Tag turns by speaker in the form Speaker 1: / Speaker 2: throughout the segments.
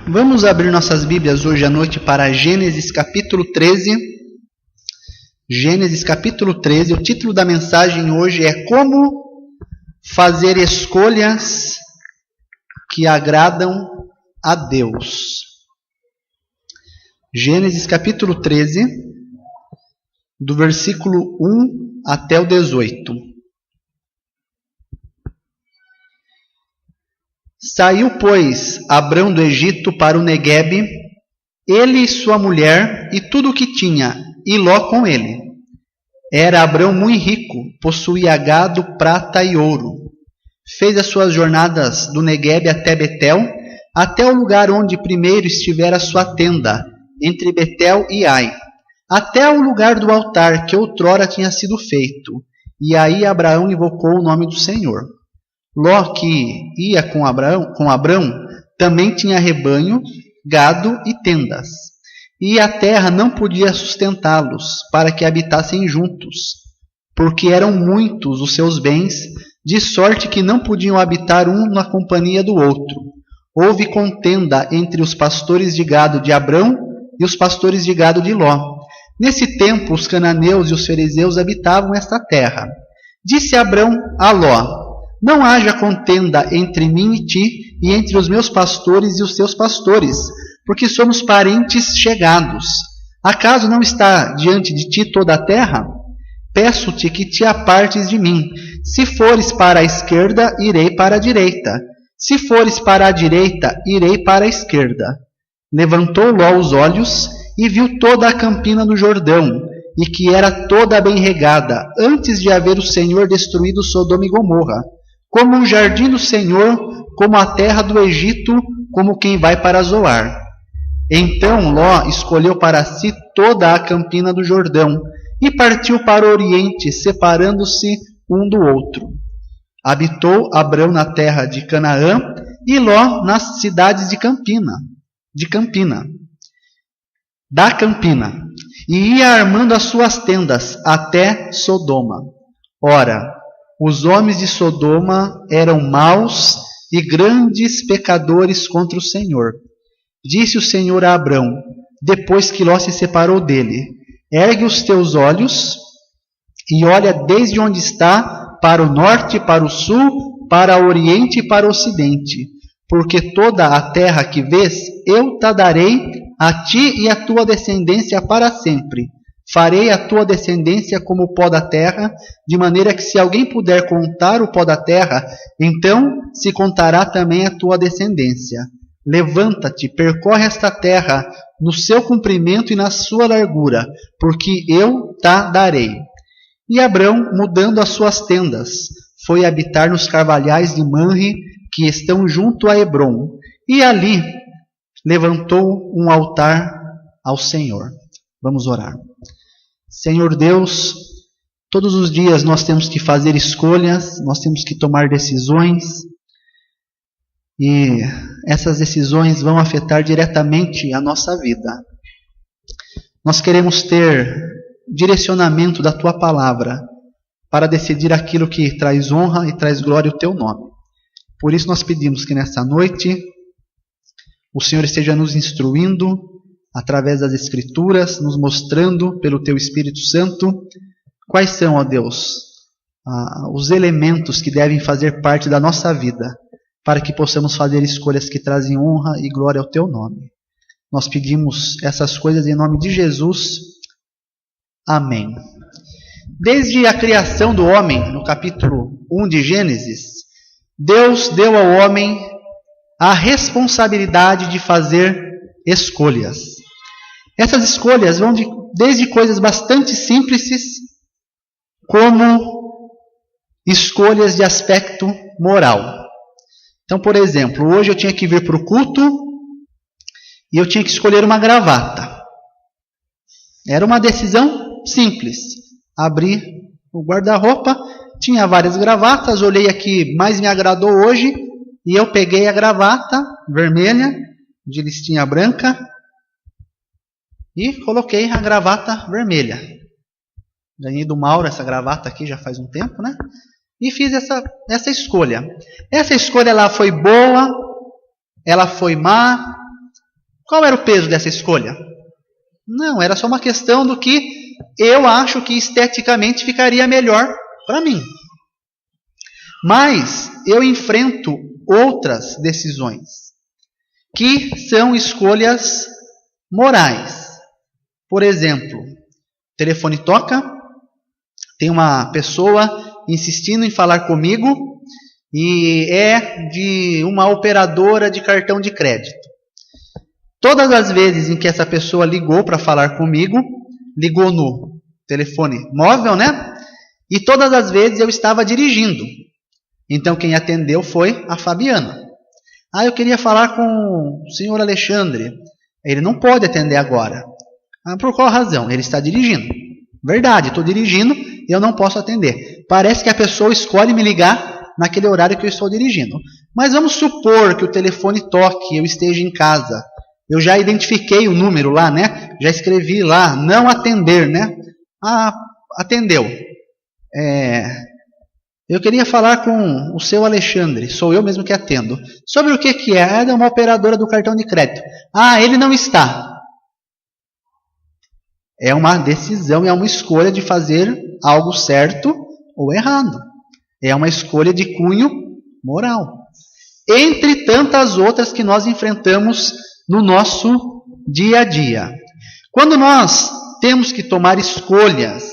Speaker 1: Vamos abrir nossas Bíblias hoje à noite para Gênesis capítulo 13. Gênesis capítulo 13. O título da mensagem hoje é Como fazer escolhas que agradam a Deus. Gênesis capítulo 13, do versículo 1 até o 18. Saiu, pois, Abrão do Egito para o Neguebe, ele e sua mulher e tudo o que tinha, e Ló com ele. Era Abrão muito rico, possuía gado, prata e ouro. Fez as suas jornadas do Neguebe até Betel, até o lugar onde primeiro estivera a sua tenda, entre Betel e Ai, até o lugar do altar que outrora tinha sido feito. E aí Abraão invocou o nome do Senhor. Ló, que ia com Abrão, também tinha rebanho, gado e tendas. E a terra não podia sustentá-los, para que habitassem juntos, porque eram muitos os seus bens, de sorte que não podiam habitar um na companhia do outro. Houve contenda entre os pastores de gado de Abrão e os pastores de gado de Ló. Nesse tempo, os cananeus e os fariseus habitavam esta terra. Disse Abrão a Ló: não haja contenda entre mim e ti, e entre os meus pastores e os teus pastores, porque somos parentes chegados. Acaso não está diante de ti toda a terra? Peço-te que te apartes de mim. Se fores para a esquerda, irei para a direita. Se fores para a direita, irei para a esquerda. Levantou Ló os olhos e viu toda a campina do Jordão, e que era toda bem regada, antes de haver o Senhor destruído Sodoma e Gomorra, como o jardim do Senhor, como a terra do Egito, como quem vai para Zoar. Então Ló escolheu para si toda a campina do Jordão, e partiu para o oriente, separando-se um do outro. Habitou Abrão na terra de Canaã, e Ló nas cidades da Campina, e ia armando as suas tendas até Sodoma. Ora, os homens de Sodoma eram maus e grandes pecadores contra o Senhor. Disse o Senhor a Abrão, depois que Ló se separou dele: ergue os teus olhos e olha desde onde está, para o norte, para o sul, para o oriente e para o ocidente. Porque toda a terra que vês, eu te darei a ti e a tua descendência para sempre. Farei a tua descendência como o pó da terra, de maneira que se alguém puder contar o pó da terra, então se contará também a tua descendência. Levanta-te, percorre esta terra no seu comprimento e na sua largura, porque eu te darei. E Abrão, mudando as suas tendas, foi habitar nos carvalhais de Manre, que estão junto a Hebrom, e ali levantou um altar ao Senhor. Vamos orar. Senhor Deus, todos os dias nós temos que fazer escolhas, nós temos que tomar decisões, e essas decisões vão afetar diretamente a nossa vida. Nós queremos ter direcionamento da Tua Palavra para decidir aquilo que traz honra e traz glória ao Teu nome. Por isso nós pedimos que nessa noite o Senhor esteja nos instruindo através das Escrituras, nos mostrando pelo Teu Espírito Santo quais são, ó Deus, os elementos que devem fazer parte da nossa vida, para que possamos fazer escolhas que trazem honra e glória ao Teu nome. Nós pedimos essas coisas em nome de Jesus. Amém. Desde a criação do homem, no capítulo 1 de Gênesis, Deus deu ao homem a responsabilidade de fazer escolhas. Essas escolhas vão desde coisas bastante simples, como escolhas de aspecto moral. Então, por exemplo, hoje eu tinha que vir para o culto e eu tinha que escolher uma gravata. Era uma decisão simples. Abri o guarda-roupa, tinha várias gravatas, olhei a que mais me agradou hoje e eu peguei a gravata vermelha, de listinha branca, e coloquei a gravata vermelha. Ganhei do Mauro essa gravata aqui já faz um tempo, né? E fiz essa escolha. Essa escolha ela foi boa, ela foi má, Qual era o peso dessa escolha? Não, era só uma questão do que eu acho que esteticamente ficaria melhor para mim. Mas eu enfrento outras decisões, que são escolhas morais. Por exemplo, o telefone toca, tem uma pessoa insistindo em falar comigo e é de uma operadora de cartão de crédito. Todas as vezes em que essa pessoa ligou para falar comigo, ligou no telefone móvel, né? E todas as vezes eu estava dirigindo. Então quem atendeu foi a Fabiana. Eu queria falar com o senhor Alexandre. Ele não pode atender agora. Por qual razão? Ele está dirigindo. Verdade, estou dirigindo e eu não posso atender. Parece que a pessoa escolhe me ligar naquele horário que eu estou dirigindo. Mas vamos supor que o telefone toque e eu esteja em casa. Eu já identifiquei o número lá, né? Já escrevi lá, não atender, né? Atendeu. Eu queria falar com o seu Alexandre, sou eu mesmo que atendo. Sobre o que é? É uma operadora do cartão de crédito. Ele não está. É uma decisão, é uma escolha de fazer algo certo ou errado. É uma escolha de cunho moral. Entre tantas outras que nós enfrentamos no nosso dia a dia. Quando nós temos que tomar escolhas,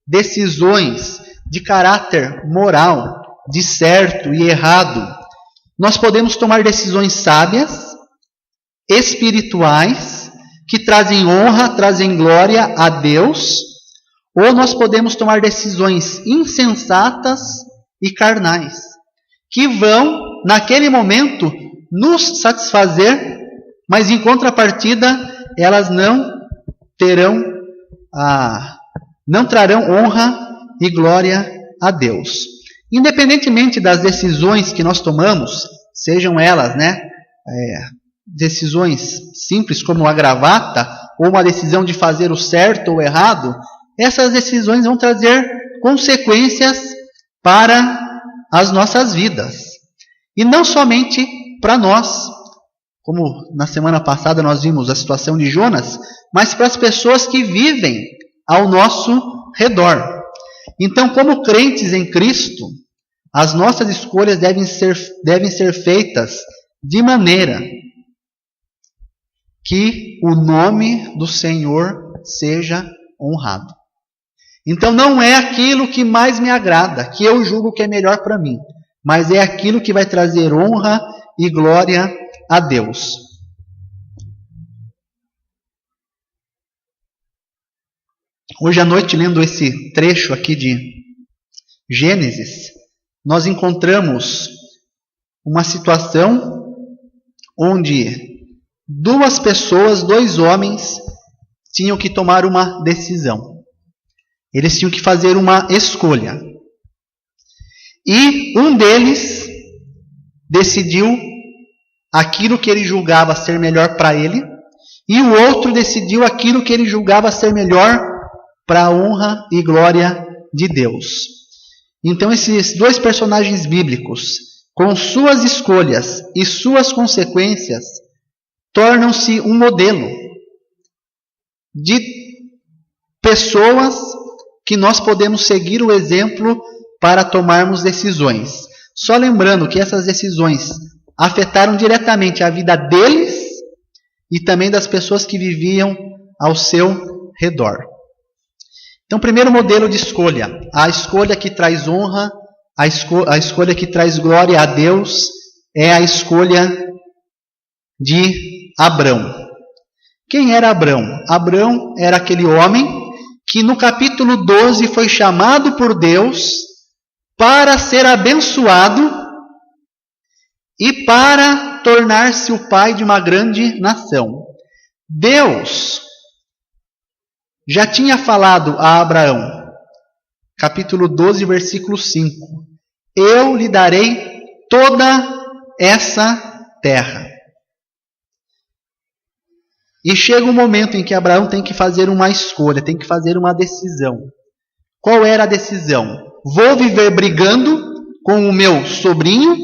Speaker 1: decisões de caráter moral, de certo e errado, nós podemos tomar decisões sábias, espirituais, que trazem honra, trazem glória a Deus, ou nós podemos tomar decisões insensatas e carnais, que vão, naquele momento, nos satisfazer, mas em contrapartida, elas não trarão honra e glória a Deus. Independentemente das decisões que nós tomamos, sejam elas, decisões simples como a gravata, ou uma decisão de fazer o certo ou o errado, essas decisões vão trazer consequências para as nossas vidas. E não somente para nós, como na semana passada nós vimos a situação de Jonas, mas para as pessoas que vivem ao nosso redor. Então, como crentes em Cristo, as nossas escolhas devem ser feitas de maneira que o nome do Senhor seja honrado. Então, não é aquilo que mais me agrada, que eu julgo que é melhor para mim, mas é aquilo que vai trazer honra e glória a Deus. Hoje à noite, lendo esse trecho aqui de Gênesis, nós encontramos uma situação onde duas pessoas, dois homens, tinham que tomar uma decisão. Eles tinham que fazer uma escolha. E um deles decidiu aquilo que ele julgava ser melhor para ele, e o outro decidiu aquilo que ele julgava ser melhor para a honra e glória de Deus. Então esses dois personagens bíblicos, com suas escolhas e suas consequências, tornam-se um modelo de pessoas que nós podemos seguir o exemplo para tomarmos decisões. Só lembrando que essas decisões afetaram diretamente a vida deles e também das pessoas que viviam ao seu redor. Então, primeiro modelo de escolha, a escolha que traz honra, a escolha que traz glória a Deus, é a escolha de Abrão. Quem era Abrão? Abrão era aquele homem que no capítulo 12 foi chamado por Deus para ser abençoado e para tornar-se o pai de uma grande nação. Deus já tinha falado a Abraão, capítulo 12, versículo 5, eu lhe darei toda essa terra. E chega um momento em que Abraão tem que fazer uma escolha, tem que fazer uma decisão. Qual era a decisão? Vou viver brigando com o meu sobrinho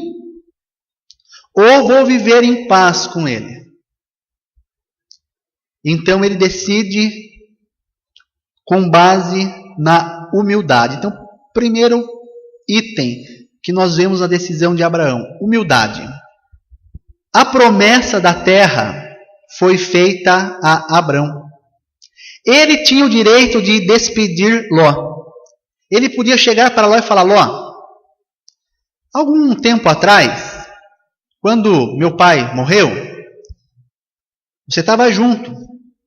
Speaker 1: ou vou viver em paz com ele? Então ele decide com base na humildade. Então, primeiro item que nós vemos na decisão de Abraão, humildade. A promessa da terra foi feita a Abraão. Ele tinha o direito de despedir Ló. Ele podia chegar para Ló e falar: Ló, algum tempo atrás, quando meu pai morreu, você estava junto,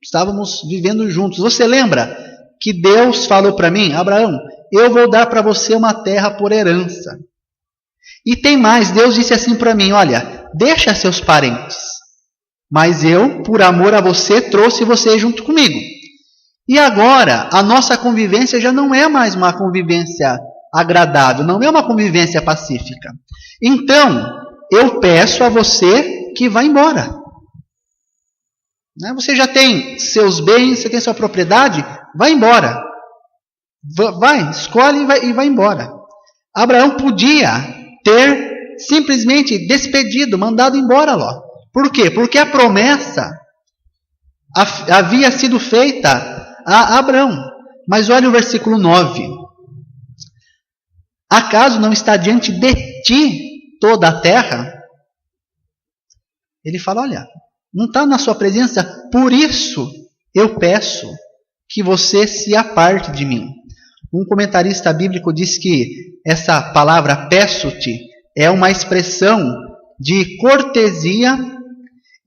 Speaker 1: estávamos vivendo juntos. Você lembra que Deus falou para mim: Abraão, eu vou dar para você uma terra por herança. E tem mais, Deus disse assim para mim: olha, deixa seus parentes, mas eu, por amor a você, trouxe você junto comigo. E agora, a nossa convivência já não é mais uma convivência agradável, não é uma convivência pacífica. Então, eu peço a você que vá embora. Você já tem seus bens, você tem sua propriedade, vai embora. Vai, escolhe e vai embora. Abraão podia ter simplesmente despedido, mandado embora Ló. Por quê? Porque a promessa havia sido feita a Abraão. Mas olha o versículo 9. Acaso não está diante de ti toda a terra? Ele fala: olha, não está na sua presença, por isso eu peço que você se aparte de mim. Um comentarista bíblico diz que essa palavra peço-te é uma expressão de cortesia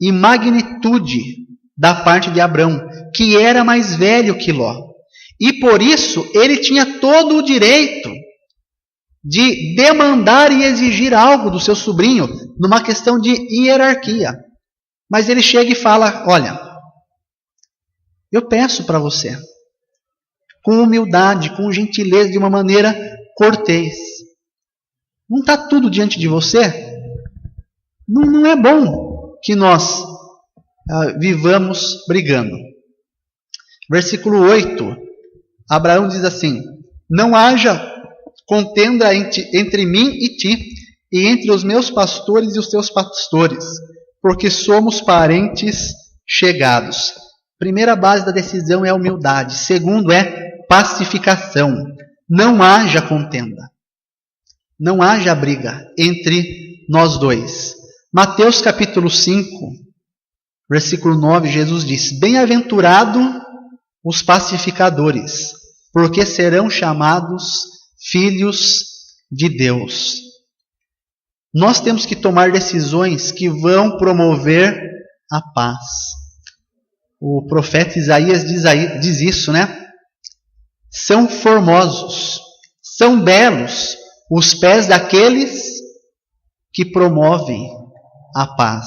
Speaker 1: e magnitude da parte de Abraão, que era mais velho que Ló. E por isso ele tinha todo o direito de demandar e exigir algo do seu sobrinho, numa questão de hierarquia. Mas ele chega e fala: olha, eu peço para você, com humildade, com gentileza, de uma maneira cortês. Não está tudo diante de você? Não é bom que nós vivamos brigando. Versículo 8, Abraão diz assim: não haja contenda entre mim e ti, e entre os meus pastores e os teus pastores, porque somos parentes chegados. Primeira base da decisão é a humildade. Segundo é pacificação. Não haja contenda. Não haja briga entre nós dois. Mateus capítulo 5, versículo 9, Jesus diz: bem-aventurado os pacificadores, porque serão chamados filhos de Deus. Nós temos que tomar decisões que vão promover a paz. O profeta Isaías diz isso, né? São formosos, são belos os pés daqueles que promovem a paz.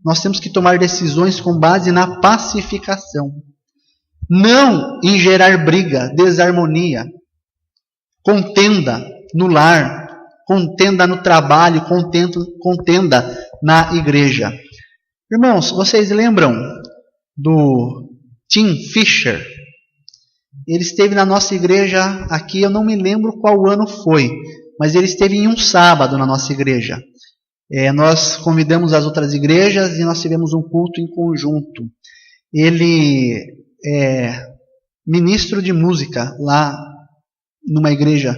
Speaker 1: Nós temos que tomar decisões com base na pacificação. Não em gerar briga, desarmonia, contenda no lar, contenda no trabalho, contenda na igreja. Irmãos, vocês lembram do Tim Fisher? Ele esteve na nossa igreja aqui, eu não me lembro qual ano foi, mas ele esteve em um sábado na nossa igreja. Nós convidamos as outras igrejas e nós tivemos um culto em conjunto. Ele é ministro de música lá numa igreja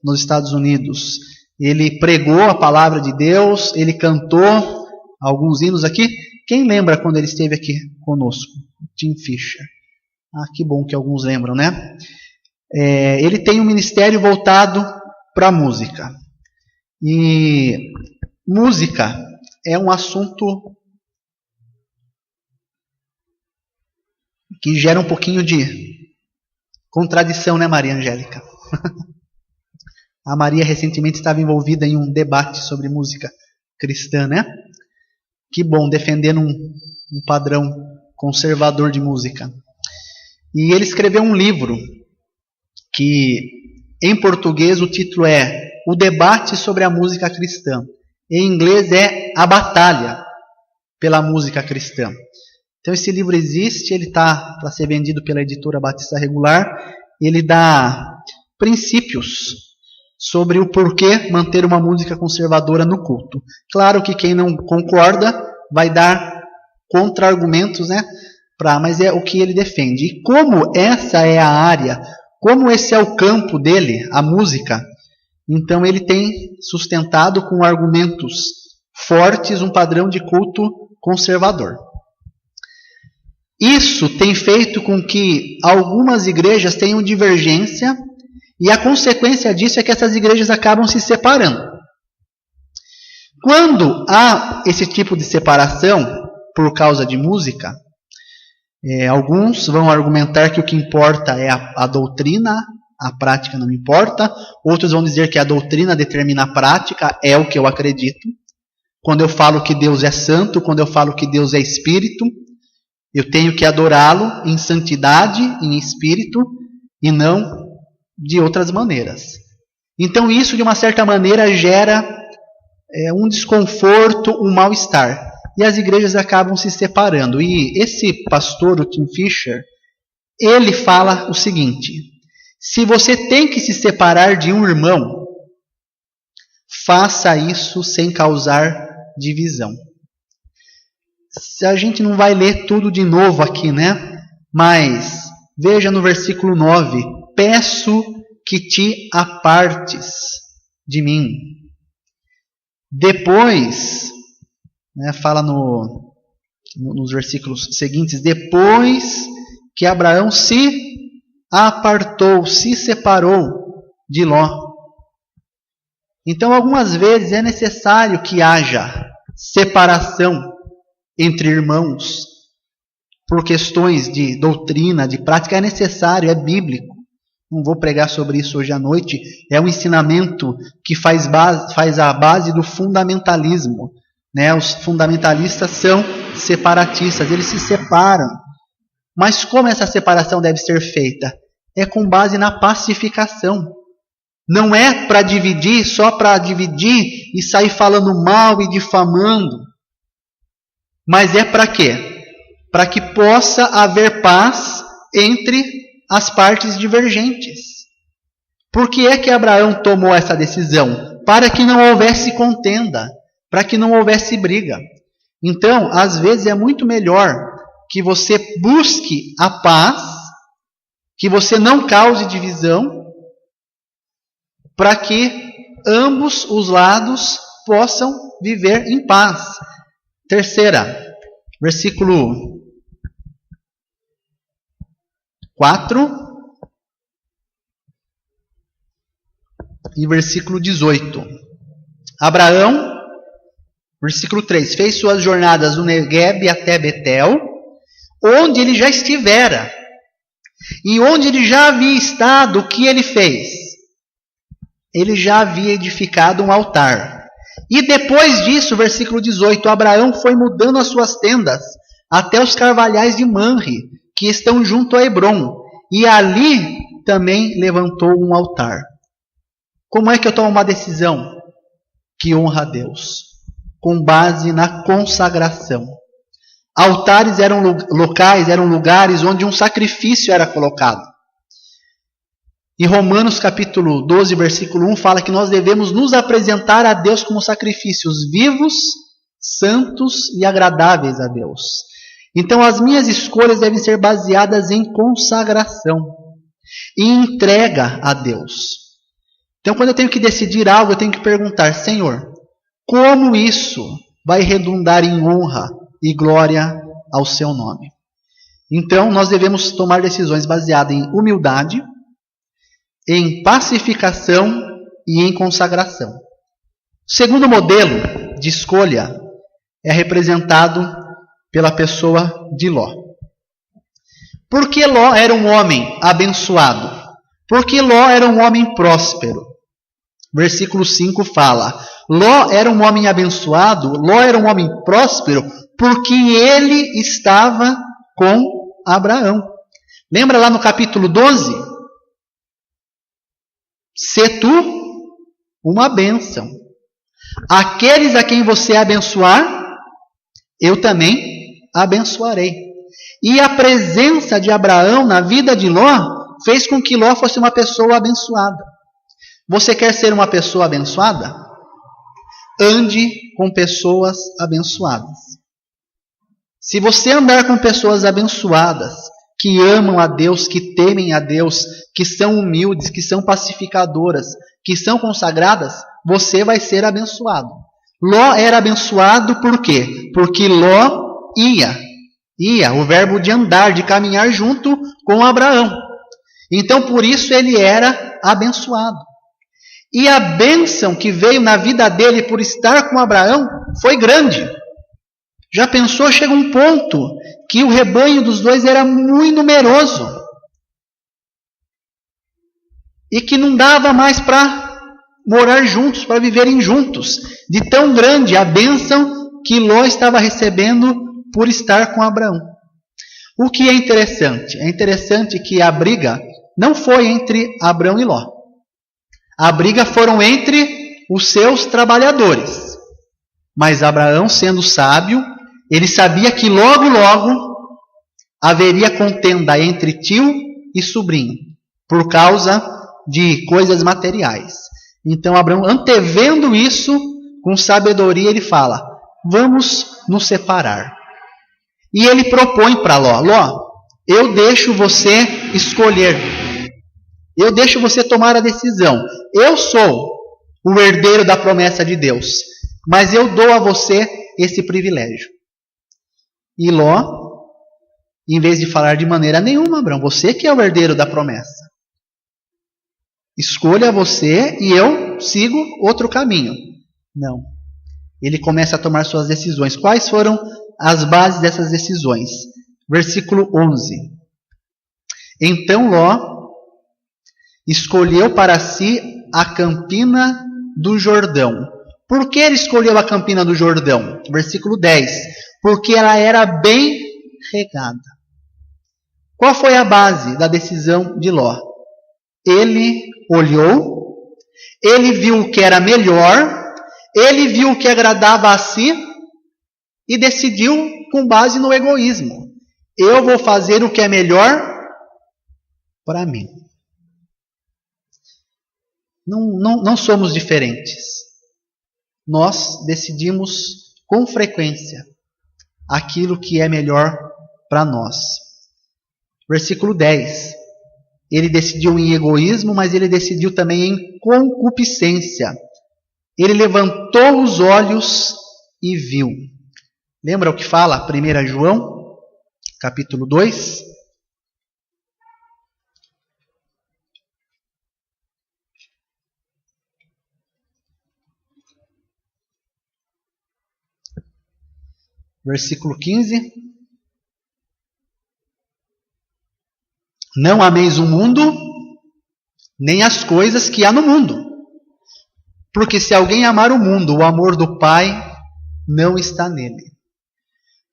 Speaker 1: nos Estados Unidos. Ele pregou a palavra de Deus, ele cantou alguns hinos aqui. Quem lembra quando ele esteve aqui conosco? Tim Fisher. Que bom que alguns lembram, né? Ele tem um ministério voltado para a música. E música é um assunto que gera um pouquinho de contradição, né, Maria Angélica? A Maria recentemente estava envolvida em um debate sobre música cristã, né? Que bom, defendendo um padrão conservador de música. E ele escreveu um livro que, em português, o título é O Debate sobre a Música Cristã. Em inglês é A Batalha pela Música Cristã. Então esse livro existe, ele está para ser vendido pela editora Batista Regular. Ele dá princípios sobre o porquê manter uma música conservadora no culto. Claro que quem não concorda vai dar contra-argumentos, né? mas é o que ele defende. E como essa é a área, como esse é o campo dele, a música, então ele tem sustentado com argumentos fortes um padrão de culto conservador. Isso tem feito com que algumas igrejas tenham divergência, e a consequência disso é que essas igrejas acabam se separando. Quando há esse tipo de separação por causa de música, alguns vão argumentar que o que importa é a doutrina, a prática não importa. Outros vão dizer que a doutrina determina a prática, é o que eu acredito. Quando eu falo que Deus é santo, quando eu falo que Deus é espírito, eu tenho que adorá-lo em santidade, em espírito, e não de outras maneiras. Então isso, de uma certa maneira, gera um desconforto, um mal-estar. E as igrejas acabam se separando. E esse pastor, o Tim Fisher, ele fala o seguinte: se você tem que se separar de um irmão, faça isso sem causar divisão. A gente não vai ler tudo de novo aqui, né? Mas veja no versículo 9: peço que te apartes de mim. Depois, fala nos versículos seguintes, depois que Abraão se apartou, se separou de Ló. Então, algumas vezes é necessário que haja separação entre irmãos por questões de doutrina, de prática. É necessário, é bíblico. Não vou pregar sobre isso hoje à noite. É um ensinamento que faz a base do fundamentalismo. Os fundamentalistas são separatistas, eles se separam. Mas como essa separação deve ser feita? É com base na pacificação. Não é para dividir, só para dividir e sair falando mal e difamando. Mas é para quê? Para que possa haver paz entre as partes divergentes. Por que é que Abraão tomou essa decisão? Para que não houvesse contenda, para que não houvesse briga. Então, às vezes é muito melhor que você busque a paz, que você não cause divisão, para que ambos os lados possam viver em paz. Terceira, versículo 4 e versículo 18. Abraão, versículo 3, fez suas jornadas do Neguebe até Betel, onde ele já estivera, e onde ele já havia estado, o que ele fez? Ele já havia edificado um altar. E depois disso, versículo 18, Abraão foi mudando as suas tendas até os carvalhais de Manre, que estão junto a Hebrom, e ali também levantou um altar. Como é que eu tomo uma decisão que honra a Deus? Com base na consagração. Altares eram locais, eram lugares onde um sacrifício era colocado. E Romanos capítulo 12, versículo 1 fala que nós devemos nos apresentar a Deus como sacrifícios vivos, santos e agradáveis a Deus. Então as minhas escolhas devem ser baseadas em consagração e entrega a Deus. Então quando eu tenho que decidir algo, eu tenho que perguntar: Senhor, como isso vai redundar em honra e glória ao seu nome? Então nós devemos tomar decisões baseadas em humildade, em pacificação e em consagração. O segundo modelo de escolha é representado pela pessoa de Ló. Por que Ló era um homem abençoado? Porque Ló era um homem próspero. Versículo 5 fala: Ló era um homem abençoado, Ló era um homem próspero, porque ele estava com Abraão. Lembra lá no capítulo 12? Sê tu uma bênção. Aqueles a quem você abençoar, eu também abençoarei. E a presença de Abraão na vida de Ló fez com que Ló fosse uma pessoa abençoada. Você quer ser uma pessoa abençoada? Ande com pessoas abençoadas. Se você andar com pessoas abençoadas, que amam a Deus, que temem a Deus, que são humildes, que são pacificadoras, que são consagradas, você vai ser abençoado. Ló era abençoado por quê? Porque Ló ia, o verbo de andar, de caminhar junto com Abraão. Então, por isso ele era abençoado. E a bênção que veio na vida dele por estar com Abraão foi grande. Já pensou, chega um ponto que o rebanho dos dois era muito numeroso. E que não dava mais para morar juntos, para viverem juntos. De tão grande a bênção que Ló estava recebendo por estar com Abraão. O que é interessante? É interessante que a briga não foi entre Abraão e Ló. A briga foram entre os seus trabalhadores. Mas Abraão, sendo sábio, ele sabia que logo, logo haveria contenda entre tio e sobrinho, por causa de coisas materiais. Então Abraão, antevendo isso, com sabedoria, ele fala: vamos nos separar. E ele propõe para Ló: Ló, eu deixo você escolher. Eu deixo você tomar a decisão. Eu sou o herdeiro da promessa de Deus, mas eu dou a você esse privilégio. E Ló, em vez de falar de maneira nenhuma, Abraão, você que é o herdeiro da promessa. Escolha você e eu sigo outro caminho. Não. Ele começa a tomar suas decisões. Quais foram as bases dessas decisões? Versículo 11. Então Ló escolheu para si a campina do Jordão. Por que ele escolheu a campina do Jordão? Versículo 10. Porque ela era bem regada. Qual foi a base da decisão de Ló? Ele olhou, ele viu o que era melhor, ele viu o que agradava a si e decidiu com base no egoísmo. Eu vou fazer o que é melhor para mim. Não somos diferentes. Nós decidimos com frequência aquilo que é melhor para nós. Versículo 10. Ele decidiu em egoísmo, mas ele decidiu também em concupiscência. Ele levantou os olhos e viu. Lembra o que fala 1 João, capítulo 2? Versículo 15. Não ameis o mundo, nem as coisas que há no mundo. Porque se alguém amar o mundo, o amor do Pai não está nele.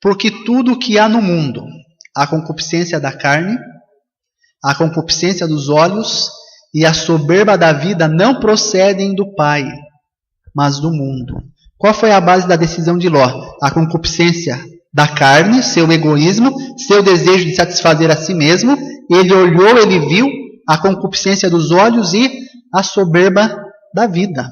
Speaker 1: Porque tudo o que há no mundo, a concupiscência da carne, a concupiscência dos olhos e a soberba da vida não procedem do Pai, mas do mundo. Qual foi a base da decisão de Ló? A concupiscência da carne, seu egoísmo, seu desejo de satisfazer a si mesmo. Ele olhou, ele viu a concupiscência dos olhos e a soberba da vida.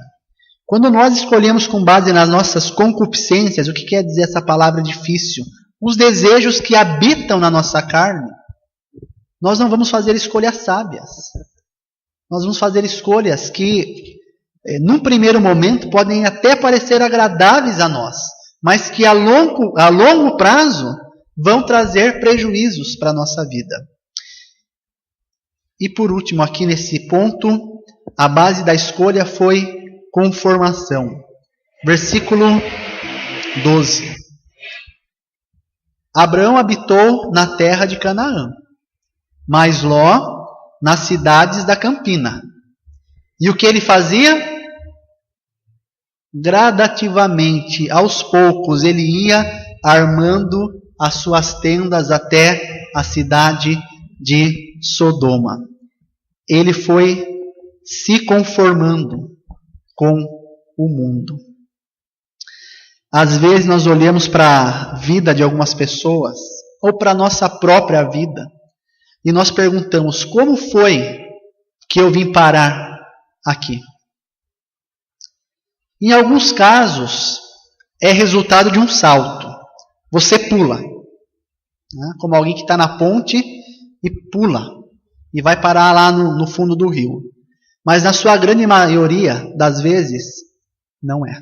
Speaker 1: Quando nós escolhemos com base nas nossas concupiscências, o que quer dizer essa palavra difícil? Os desejos que habitam na nossa carne, nós não vamos fazer escolhas sábias. Nós vamos fazer escolhas que, num primeiro momento, podem até parecer agradáveis a nós, mas que a longo prazo vão trazer prejuízos para a nossa vida. E por último, aqui nesse ponto, a base da escolha foi conformação. Versículo 12. Abraão habitou na terra de Canaã, mas Ló nas cidades da campina. E o que ele fazia? Gradativamente, aos poucos, ele ia armando as suas tendas até a cidade de Sodoma. Ele foi se conformando com o mundo. Às vezes nós olhamos para a vida de algumas pessoas, ou para a nossa própria vida, e nós perguntamos: como foi que eu vim parar aqui? Em alguns casos, é resultado de um salto. Você pula. né? Como alguém que está na ponte e pula e vai parar lá no fundo do rio. Mas na sua grande maioria das vezes, não é.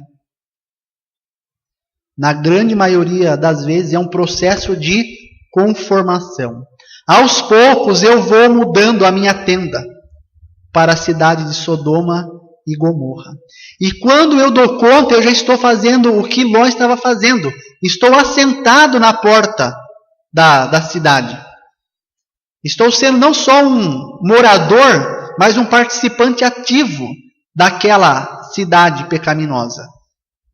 Speaker 1: Na grande maioria das vezes é um processo de conformação. Aos poucos eu vou mudando a minha tenda para a cidade de Sodoma e Gomorra. E quando eu dou conta, eu já estou fazendo o que Ló estava fazendo. Estou assentado na porta da cidade. Estou sendo não só um morador, mas um participante ativo daquela cidade pecaminosa.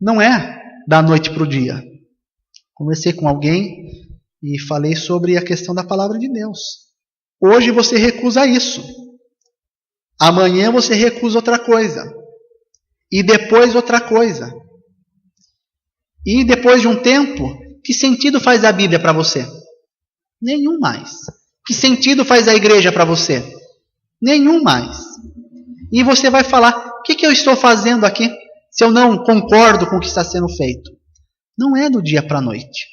Speaker 1: Não é da noite para o dia. Conversei com alguém e falei sobre a questão da palavra de Deus. Hoje você recusa isso. Amanhã você recusa outra coisa. E depois outra coisa. E depois de um tempo, que sentido faz a Bíblia para você? Nenhum mais. Que sentido faz a igreja para você? Nenhum mais. E você vai falar, o que eu estou fazendo aqui? Se eu não concordo com o que está sendo feito. Não é do dia para a noite.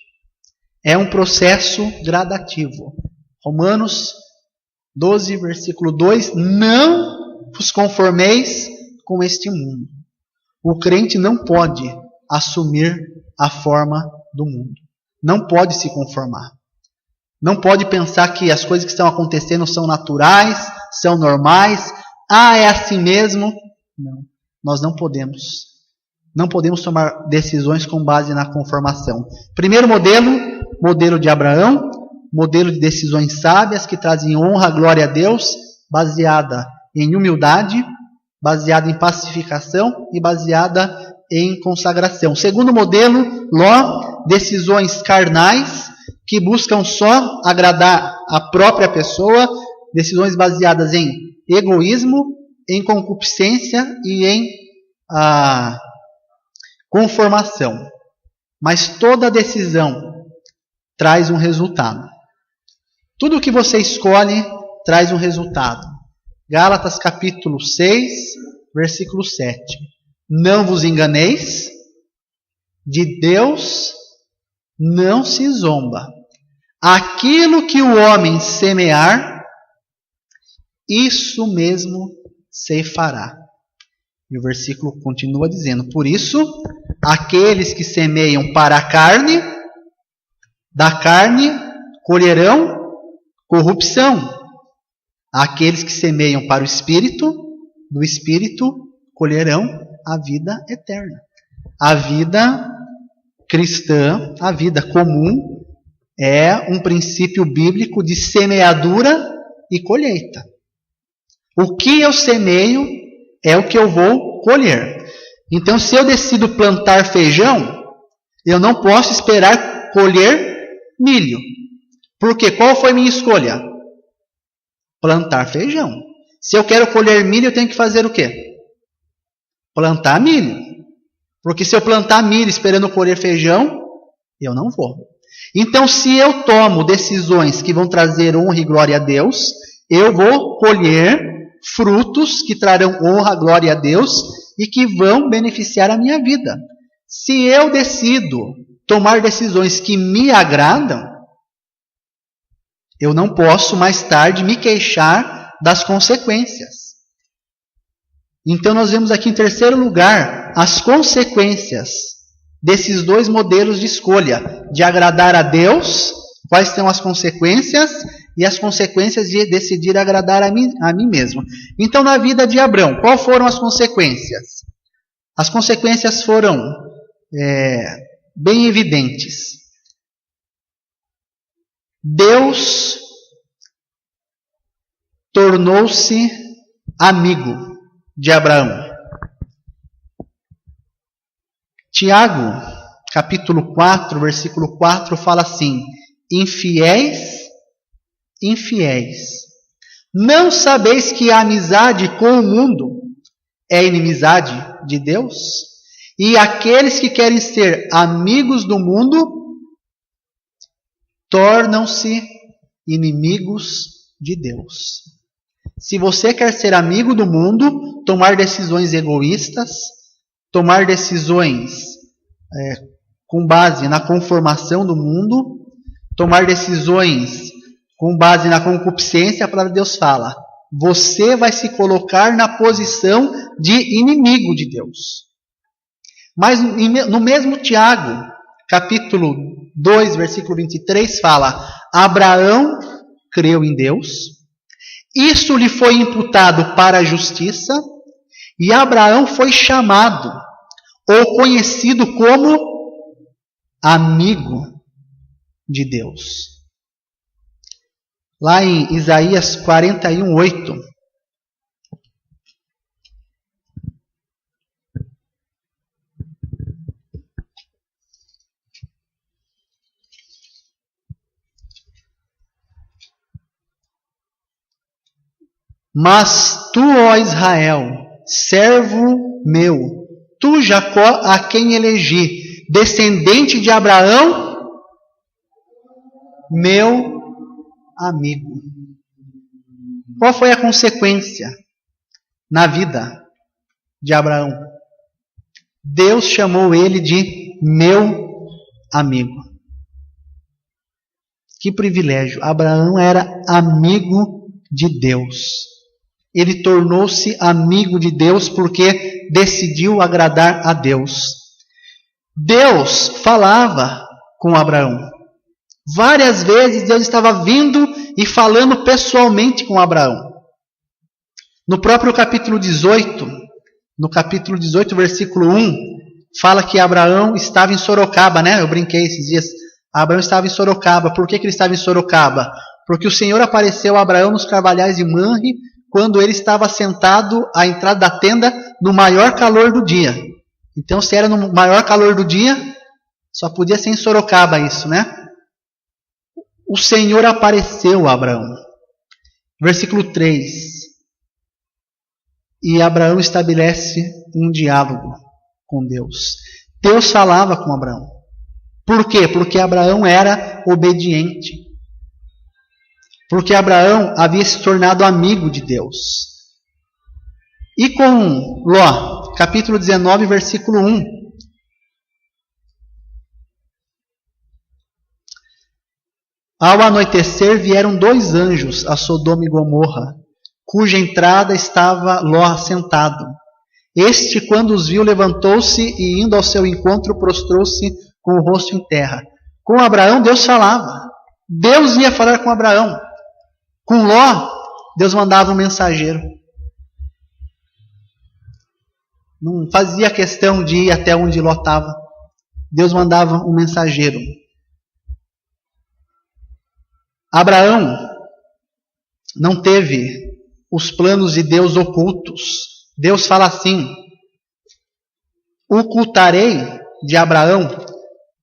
Speaker 1: É um processo gradativo. Romanos 12, versículo 2. Não vos conformeis com este mundo. O crente não pode assumir a forma do mundo. Não pode se conformar. Não pode pensar que as coisas que estão acontecendo são naturais, são normais. Ah, é assim mesmo. Não, nós não podemos. Não podemos tomar decisões com base na conformação. Primeiro modelo de Abraão, modelo de decisões sábias que trazem honra, glória a Deus, baseada em humildade, baseada em pacificação e baseada em consagração. Segundo modelo, Ló, decisões carnais que buscam só agradar a própria pessoa, decisões baseadas em egoísmo, em concupiscência e em conformação. Mas toda decisão traz um resultado. Tudo que você escolhe traz um resultado. Gálatas capítulo 6, versículo 7. Não vos enganeis, de Deus não se zomba. Aquilo que o homem semear, isso mesmo ceifará. E o versículo continua dizendo, por isso, aqueles que semeiam para a carne, da carne colherão corrupção. Aqueles que semeiam para o Espírito, do Espírito colherão a vida eterna. A vida cristã, a vida comum, é um princípio bíblico de semeadura e colheita. O que eu semeio é o que eu vou colher. Então, se eu decido plantar feijão, eu não posso esperar colher milho. Por quê? Qual foi minha escolha? Plantar feijão. Se eu quero colher milho, eu tenho que fazer o quê? Plantar milho. Porque se eu plantar milho esperando colher feijão, eu não vou. Então, se eu tomo decisões que vão trazer honra e glória a Deus, eu vou colher frutos que trarão honra, glória a Deus e que vão beneficiar a minha vida. Se eu decido tomar decisões que me agradam, eu não posso mais tarde me queixar das consequências. Então nós vemos aqui em terceiro lugar as consequências desses dois modelos de escolha, de agradar a Deus, quais são as consequências, e as consequências de decidir agradar a mim mesmo. Então, na vida de Abrão, quais foram as consequências? As consequências foram bem evidentes. Deus tornou-se amigo de Abraão. Tiago, capítulo 4, versículo 4, fala assim: infiéis, não sabeis que a amizade com o mundo é inimizade de Deus? E aqueles que querem ser amigos do mundo tornam-se inimigos de Deus. Se você quer ser amigo do mundo, tomar decisões egoístas, tomar decisões com base na conformação do mundo, tomar decisões com base na concupiscência, a palavra de Deus fala: você vai se colocar na posição de inimigo de Deus. Mas no mesmo Tiago, capítulo 2, versículo 23, fala: Abraão creu em Deus, isso lhe foi imputado para a justiça, e Abraão foi chamado, ou conhecido como amigo de Deus. Lá em Isaías 41, 8. Mas tu, ó Israel, servo meu, tu, Jacó, a quem elegi, descendente de Abraão, meu amigo. Qual foi a consequência na vida de Abraão? Deus chamou ele de meu amigo. Que privilégio! Abraão era amigo de Deus. Ele tornou-se amigo de Deus porque decidiu agradar a Deus. Deus falava com Abraão. Várias vezes Deus estava vindo e falando pessoalmente com Abraão. No próprio capítulo 18, versículo 1, fala que Abraão estava em Sorocaba, né? Eu brinquei esses dias. Abraão estava em Sorocaba. Por que ele estava em Sorocaba? Porque o Senhor apareceu a Abraão nos carvalhais de Manre, quando ele estava sentado à entrada da tenda no maior calor do dia. Então, se era no maior calor do dia, só podia ser em Sorocaba isso, né? O Senhor apareceu a Abraão. Versículo 3. E Abraão estabelece um diálogo com Deus. Deus falava com Abraão. Por quê? Porque Abraão era obediente. Porque Abraão havia se tornado amigo de Deus. E com Ló, capítulo 19, versículo 1. Ao anoitecer vieram 2 anjos a Sodoma e Gomorra, cuja entrada estava Ló assentado. Este, quando os viu, levantou-se e, indo ao seu encontro, prostrou-se com o rosto em terra. Com Abraão, Deus falava. Deus ia falar com Abraão. Com Ló, Deus mandava um mensageiro. Não fazia questão de ir até onde Ló estava. Deus mandava um mensageiro. Abraão não teve os planos de Deus ocultos. Deus fala assim: ocultarei de Abraão,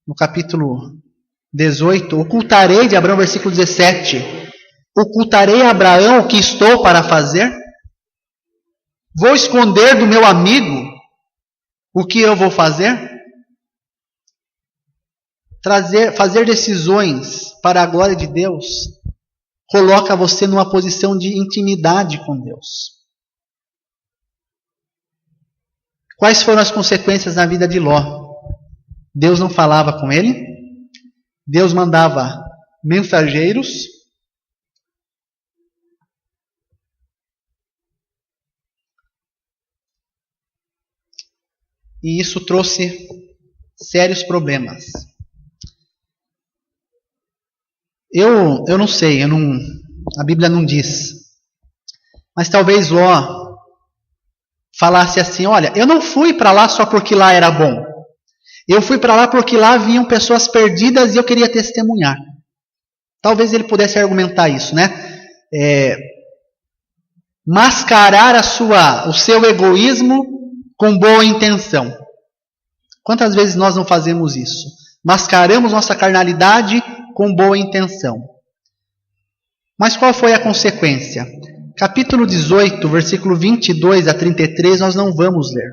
Speaker 1: no capítulo 18, ocultarei de Abraão, versículo 17, ocultarei a Abraão o que estou para fazer? Vou esconder do meu amigo o que eu vou fazer? Fazer decisões para a glória de Deus coloca você numa posição de intimidade com Deus. Quais foram as consequências na vida de Ló? Deus não falava com ele, Deus mandava mensageiros, e isso trouxe sérios problemas. Eu não sei, a Bíblia não diz. Mas talvez Ló falasse assim: olha, eu não fui para lá só porque lá era bom. Eu fui para lá porque lá haviam pessoas perdidas e eu queria testemunhar. Talvez ele pudesse argumentar isso, né? Mascarar o seu egoísmo com boa intenção. Quantas vezes nós não fazemos isso? Mascaramos nossa carnalidade com boa intenção. Mas qual foi a consequência? Capítulo 18, versículo 22 a 33, nós não vamos ler.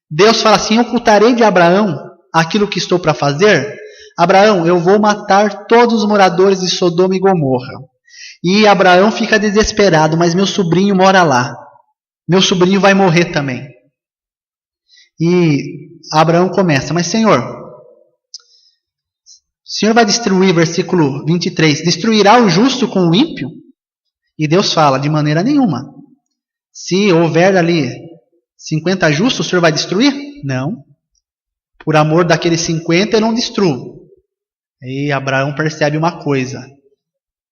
Speaker 1: Deus fala assim: ocultarei de Abraão aquilo que estou para fazer? Abraão, eu vou matar todos os moradores de Sodoma e Gomorra. E Abraão fica desesperado, mas meu sobrinho mora lá. Meu sobrinho vai morrer também. E Abraão começa: mas Senhor, Senhor vai destruir, versículo 23, destruirá o justo com o ímpio? E Deus fala, de maneira nenhuma. Se houver ali 50 justos, o Senhor vai destruir? Não. Por amor daqueles 50, eu não destruo. E Abraão percebe uma coisa.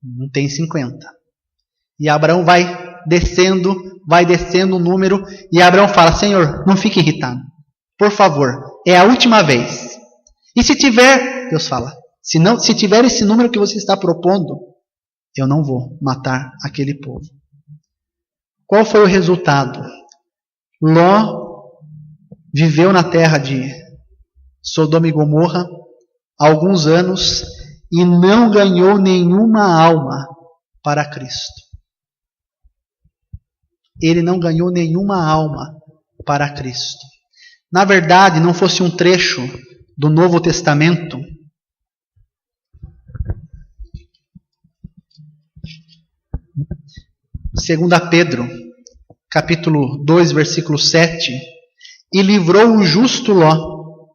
Speaker 1: Não tem 50. E Abraão vai descendo o número. E Abraão fala, Senhor, não fique irritado. Por favor, é a última vez. E se tiver, Deus fala, se tiver esse número que você está propondo, eu não vou matar aquele povo. Qual foi o resultado? Ló viveu na terra de Sodoma e Gomorra alguns anos e não ganhou nenhuma alma para Cristo. Ele não ganhou nenhuma alma para Cristo. Na verdade, não fosse um trecho do Novo Testamento, Segunda Pedro, capítulo 2, versículo 7, e livrou o justo Ló,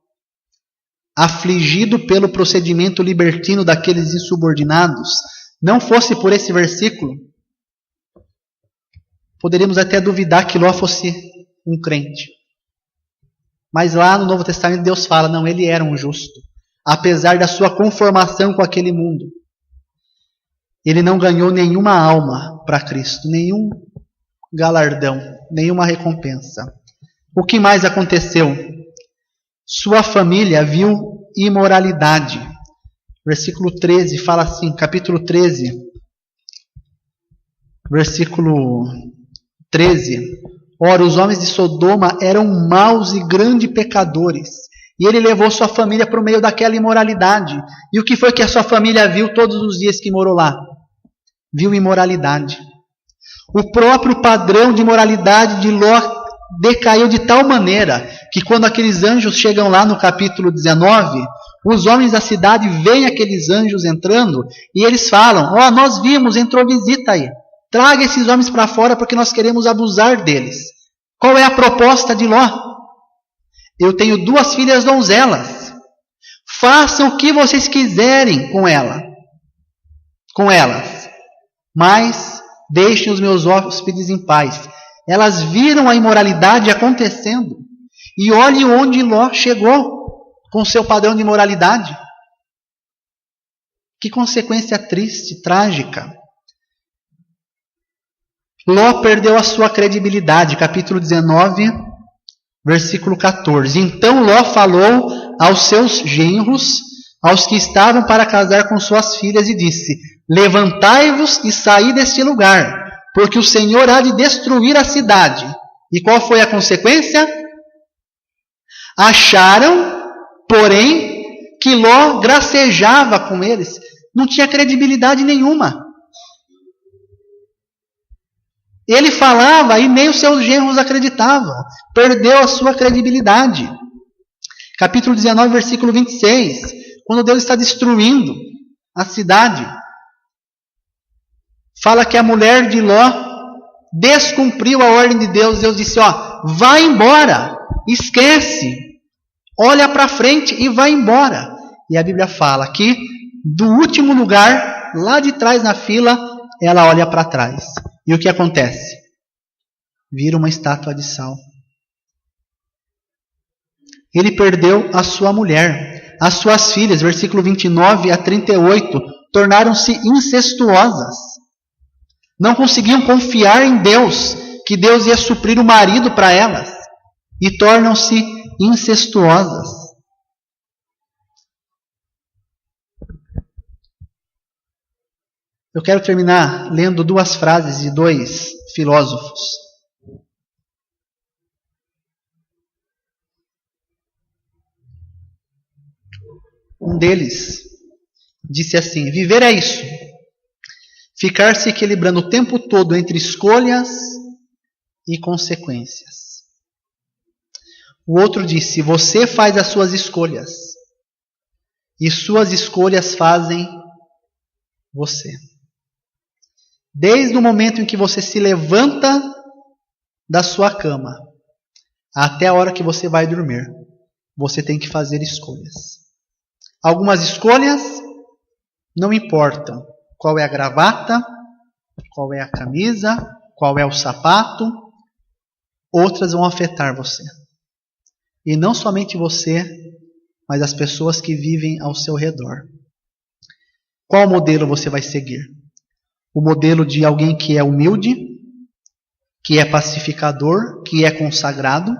Speaker 1: afligido pelo procedimento libertino daqueles insubordinados. Não fosse por esse versículo, poderíamos até duvidar que Ló fosse um crente. Mas lá no Novo Testamento Deus fala, não, ele era um justo. Apesar da sua conformação com aquele mundo. Ele não ganhou nenhuma alma para Cristo, nenhum galardão, nenhuma recompensa. O que mais aconteceu? Sua família viu imoralidade. Versículo 13 fala assim, capítulo 13, versículo 13. Ora, os homens de Sodoma eram maus e grandes pecadores. E ele levou sua família para o meio daquela imoralidade. E o que foi que a sua família viu todos os dias que morou lá? Viu imoralidade. O próprio padrão de moralidade de Ló decaiu de tal maneira que quando aqueles anjos chegam lá no capítulo 19, os homens da cidade veem aqueles anjos entrando e eles falam, nós vimos, entrou visita aí. Traga esses homens para fora porque nós queremos abusar deles. Qual é a proposta de Ló? Eu tenho 2 filhas donzelas. Façam o que vocês quiserem com elas. Mas deixem os meus hóspedes em paz. Elas viram a imoralidade acontecendo. E olhe onde Ló chegou com seu padrão de imoralidade. Que consequência triste, trágica. Ló perdeu a sua credibilidade. Capítulo 19, versículo 14. Então Ló falou aos seus genros, aos que estavam para casar com suas filhas, e disse, levantai-vos e saí deste lugar, porque o Senhor há de destruir a cidade. E qual foi a consequência? Acharam, porém, que Ló gracejava com eles. Não tinha credibilidade nenhuma. Ele falava e nem os seus genros acreditavam. Perdeu a sua credibilidade. Capítulo 19, versículo 26. Quando Deus está destruindo a cidade, fala que a mulher de Ló descumpriu a ordem de Deus. Deus disse, vai embora, esquece, olha para frente e vai embora. E a Bíblia fala que do último lugar, lá de trás na fila, ela olha para trás. E o que acontece? Vira uma estátua de sal. Ele perdeu a sua mulher. As suas filhas, versículo 29 a 38, tornaram-se incestuosas. Não conseguiam confiar em Deus, que Deus ia suprir o marido para elas. E tornam-se incestuosas. Eu quero terminar lendo 2 frases de 2 filósofos. Um deles disse assim, viver é isso, ficar se equilibrando o tempo todo entre escolhas e consequências. O outro disse, você faz as suas escolhas, e suas escolhas fazem você. Desde o momento em que você se levanta da sua cama até a hora que você vai dormir, você tem que fazer escolhas. Algumas escolhas não importam qual é a gravata, qual é a camisa, qual é o sapato, outras vão afetar você. E não somente você, mas as pessoas que vivem ao seu redor. Qual modelo você vai seguir? O modelo de alguém que é humilde, que é pacificador, que é consagrado,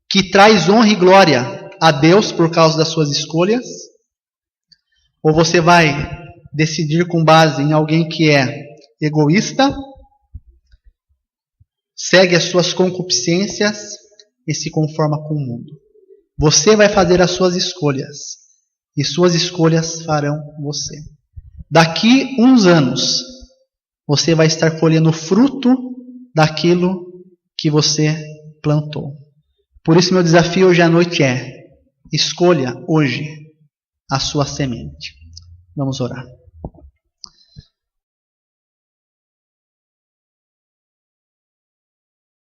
Speaker 1: que traz honra e glória a Deus por causa das suas escolhas? Ou você vai decidir com base em alguém que é egoísta, segue as suas concupiscências e se conforma com o mundo? Você vai fazer as suas escolhas e suas escolhas farão você. Daqui uns anos, você vai estar colhendo o fruto daquilo que você plantou. Por isso, meu desafio hoje à noite é: escolha hoje a sua semente. Vamos orar.